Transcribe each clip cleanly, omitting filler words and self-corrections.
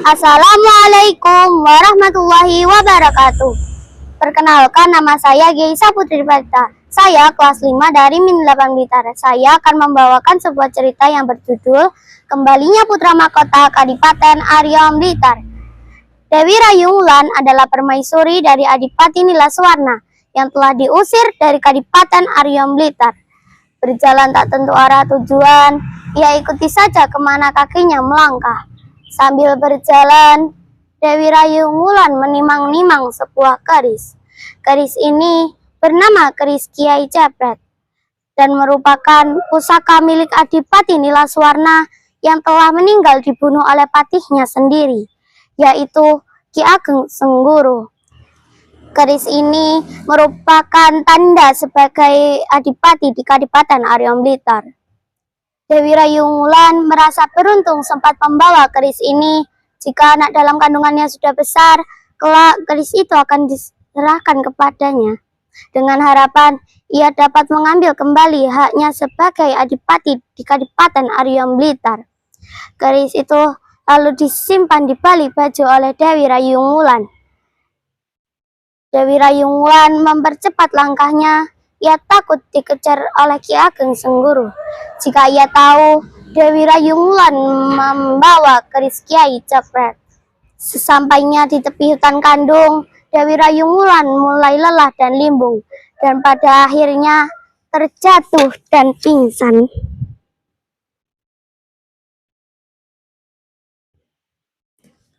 Assalamualaikum warahmatullahi wabarakatuh. Perkenalkan, nama saya Geisa Putri Pratita. Saya kelas 5 dari Min 8 Blitar. Saya akan membawakan sebuah cerita yang berjudul Kembalinya Putra Mahkota Kadipaten Ariom Blitar. Dewi Rayung Wulan adalah permaisuri dari Adipati Nilaswarna yang telah diusir dari Kadipaten Ariom Blitar. Berjalan tak tentu arah tujuan, ia ikuti saja kemana kakinya melangkah. Sambil berjalan, Dewi Rayung Wulan menimang-nimang sebuah keris. Keris ini bernama keris Kiai Cepret dan merupakan pusaka milik Adipati Nilaswarna yang telah meninggal dibunuh oleh patihnya sendiri, yaitu Ki Ageng Sengguru. Keris ini merupakan tanda sebagai adipati di Kadipaten Ariom Blitar. Dewi Rayung Wulan merasa beruntung sempat membawa keris ini. Jika anak dalam kandungannya sudah besar, kelak keris itu akan diserahkan kepadanya. Dengan harapan ia dapat mengambil kembali haknya sebagai adipati di Kadipaten Ariom Blitar. Keris itu lalu disimpan di balik baju oleh Dewi Rayung Wulan. Dewi Rayung Wulan mempercepat langkahnya. Ia takut dikejar oleh Ki Ageng Sengguru. Jika ia tahu Dewi Rayung Wulan membawa keris Kiai Cepret. Sesampainya di tepi hutan kandung, Dewi Rayung Wulan mulai lelah dan limbung, dan pada akhirnya terjatuh dan pingsan.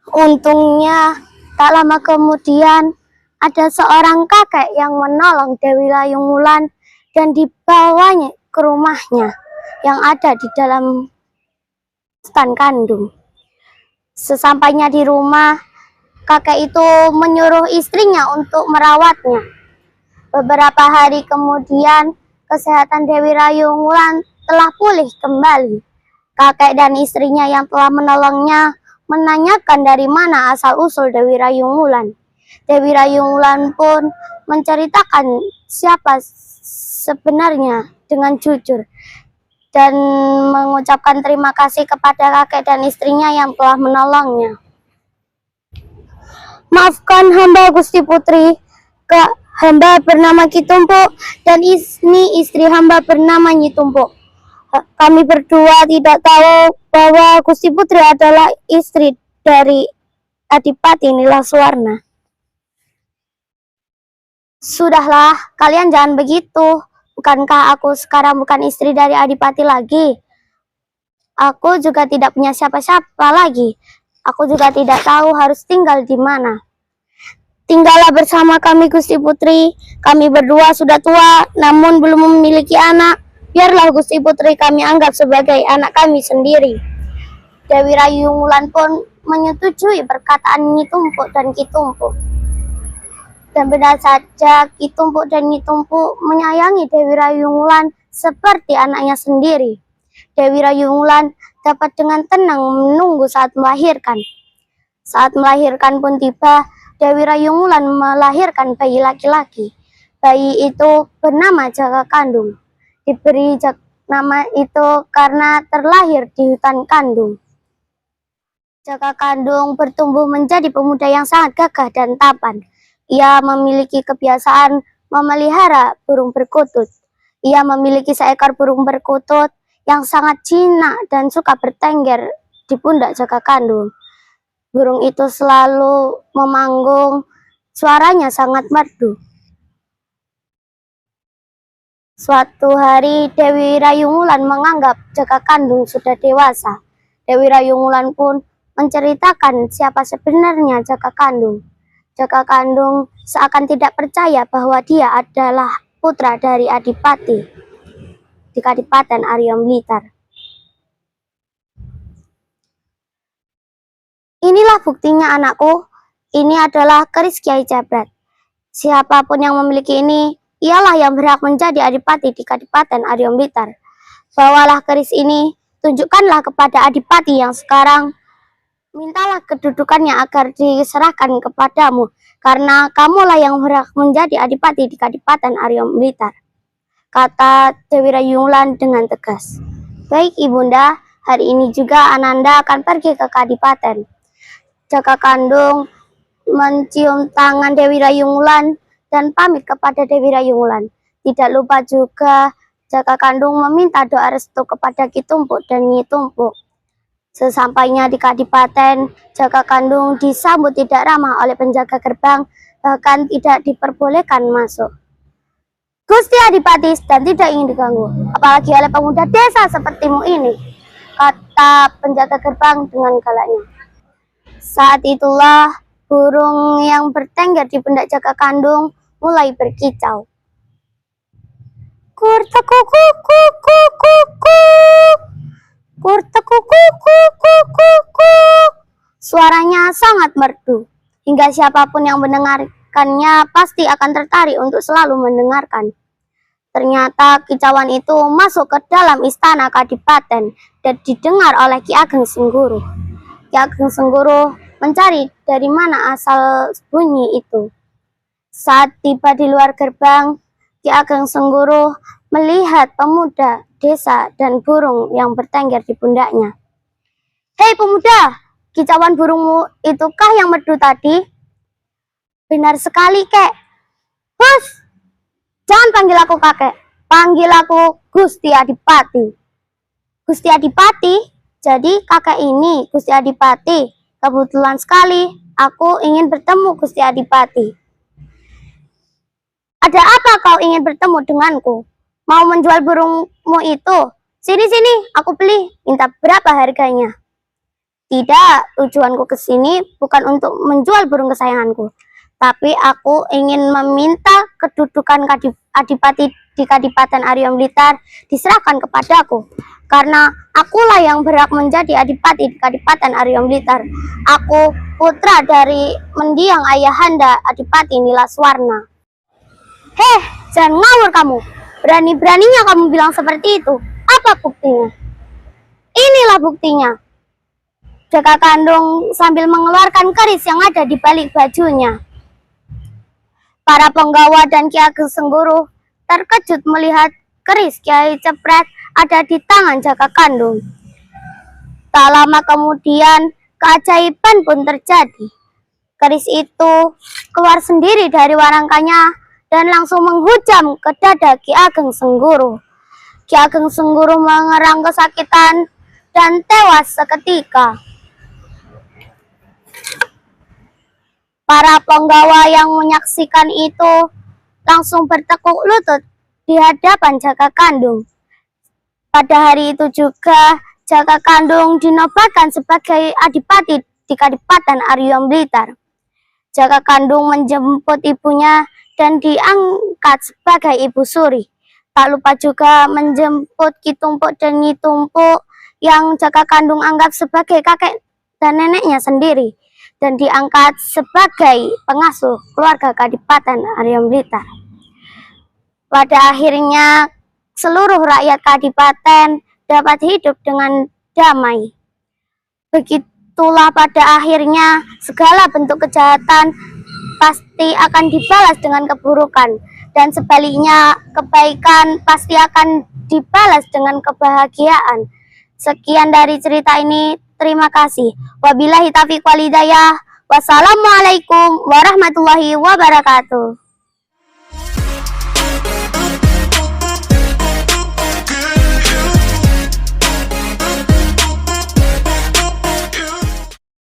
Untungnya tak lama kemudian ada seorang kakek yang menolong Dewi Rayung Wulan dan dibawanya ke rumahnya yang ada di dalam hutan kandung. Sesampainya di rumah, kakek itu menyuruh istrinya untuk merawatnya. Beberapa hari kemudian, kesehatan Dewi Rayung Wulan telah pulih kembali. Kakek dan istrinya yang telah menolongnya menanyakan dari mana asal-usul Dewi Rayung Wulan. Dewi Rayung Wulan pun menceritakan siapa sebenarnya dengan jujur dan mengucapkan terima kasih kepada kakek dan istrinya yang telah menolongnya. Maafkan hamba Gusti Putri, hamba bernama Ki Tumpuk dan ini istri hamba bernama Nyi Tumpuk. Kami berdua tidak tahu bahwa Gusti Putri adalah istri dari Adipati Nilaswarna. Sudahlah, kalian jangan begitu. Bukankah aku sekarang bukan istri dari Adipati lagi? Aku juga tidak punya siapa-siapa lagi. Aku juga tidak tahu harus tinggal di mana. Tinggallah bersama kami, Gusti Putri. Kami berdua sudah tua, namun belum memiliki anak. Biarlah Gusti Putri kami anggap sebagai anak kami sendiri. Dewi Rayung Wulan pun menyetujui perkataan Nyi Tumpuk dan Ki Tumpuk. Dan benar saja, Ki Tumpuk dan Nyi Tumpuk menyayangi Dewi Rayung Wulan seperti anaknya sendiri. Dewi Rayung Wulan dapat dengan tenang menunggu saat melahirkan. Saat melahirkan pun tiba, Dewi Rayung Wulan melahirkan bayi laki-laki. Bayi itu bernama Jaka Kandung. Diberi nama itu karena terlahir di hutan kandung. Jaka Kandung bertumbuh menjadi pemuda yang sangat gagah dan tampan. Ia memiliki kebiasaan memelihara burung perkutut. Ia memiliki seekor burung perkutut yang sangat jinak dan suka bertengger di pundak Jaka Kandung. Burung itu selalu memanggung, suaranya sangat merdu. Suatu hari Dewi Rayung Wulan menganggap Jaka Kandung sudah dewasa. Dewi Rayung Wulan pun menceritakan siapa sebenarnya Jaka Kandung. Jaka Kandung seakan tidak percaya bahwa dia adalah putra dari Adipati di Kadipaten Ariom Blitar. Inilah buktinya anakku, ini adalah keris Kiai Cepret. Siapapun yang memiliki ini, ialah yang berhak menjadi Adipati di Kadipaten Ariom Blitar. Bawalah keris ini, tunjukkanlah kepada Adipati yang sekarang. Mintalah kedudukannya agar diserahkan kepadamu, karena kamulah yang berhak menjadi adipati di Kadipaten Ariom Blitar, kata Dewi Rayung Wulan dengan tegas. Baik ibunda, hari ini juga Ananda akan pergi ke Kadipaten. Jaka Kandung mencium tangan Dewi Rayung Wulan dan pamit kepada Dewi Rayung Wulan. Tidak lupa juga Jaka Kandung meminta doa restu kepada Ki Tumpuk dan Nyi Tumpuk. Sesampainya di Kadipaten, Jaka Kandung disambut tidak ramah oleh penjaga gerbang, bahkan tidak diperbolehkan masuk. Gusti Adipati dan tidak ingin diganggu, apalagi oleh pemuda desa sepertimu ini, kata penjaga gerbang dengan galaknya. Saat itulah burung yang bertengger di pundak Jaka Kandung mulai berkicau. Suaranya sangat merdu, hingga siapapun yang mendengarkannya pasti akan tertarik untuk selalu mendengarkan. Ternyata kicauan itu masuk ke dalam istana Kadipaten dan didengar oleh Ki Ageng Sengguru. Ki Ageng Sengguru mencari dari mana asal bunyi itu. Saat tiba di luar gerbang, Ki Ageng Sengguru melihat pemuda desa dan burung yang bertengger di pundaknya. Hei pemuda, kicauan burungmu itukah yang merdu tadi? Benar sekali, kek. Hus, jangan panggil aku kakek, panggil aku Gusti Adipati. Gusti Adipati? Jadi kakek ini Gusti Adipati. Kebetulan sekali, aku ingin bertemu Gusti Adipati. Ada apa kau ingin bertemu denganku? Mau menjual burungmu itu? Sini-sini, aku beli. Minta berapa harganya? Tidak, tujuanku ke sini bukan untuk menjual burung kesayanganku. Tapi aku ingin meminta kedudukan Adipati di Kadipaten Arya Blitar diserahkan kepadaku. Karena akulah yang berhak menjadi Adipati di Kadipaten Arya Blitar. Aku putra dari mendiang ayahanda Adipati Nilaswarna. Heh, jangan ngawur kamu. Berani-beraninya kamu bilang seperti itu. Apa buktinya? Inilah buktinya. Jaka Kandung sambil mengeluarkan keris yang ada di balik bajunya. Para penggawa dan Ki Ageng Sengguru terkejut melihat keris Kiai Cepret ada di tangan Jaka Kandung. Tak lama kemudian, keajaiban pun terjadi. Keris itu keluar sendiri dari warangkanya dan langsung menghujam ke dada Ki Ageng Sengguru. Ki Ageng Sengguru mengerang kesakitan dan tewas seketika. Para penggawa yang menyaksikan itu langsung bertekuk lutut di hadapan Jaka Kandung. Pada hari itu juga Jaka Kandung dinobatkan sebagai Adipati di Kadipaten Arya Blitar. Jaka Kandung menjemput ibunya dan diangkat sebagai Ibu Suri. Tak lupa juga menjemput Ki Tumpuk dan Nyi Tumpuk yang Jaka Kandung anggap sebagai kakek dan neneknya sendiri, dan diangkat sebagai pengasuh keluarga Kadipaten Arya Blitar. Pada akhirnya seluruh rakyat Kadipaten dapat hidup dengan damai. Begitulah pada akhirnya segala bentuk kejahatan pasti akan dibalas dengan keburukan, dan sebaliknya kebaikan pasti akan dibalas dengan kebahagiaan. Sekian dari cerita ini, terima kasih. Wabillahi taufiq wal hidayah. Wassalamualaikum warahmatullahi wabarakatuh.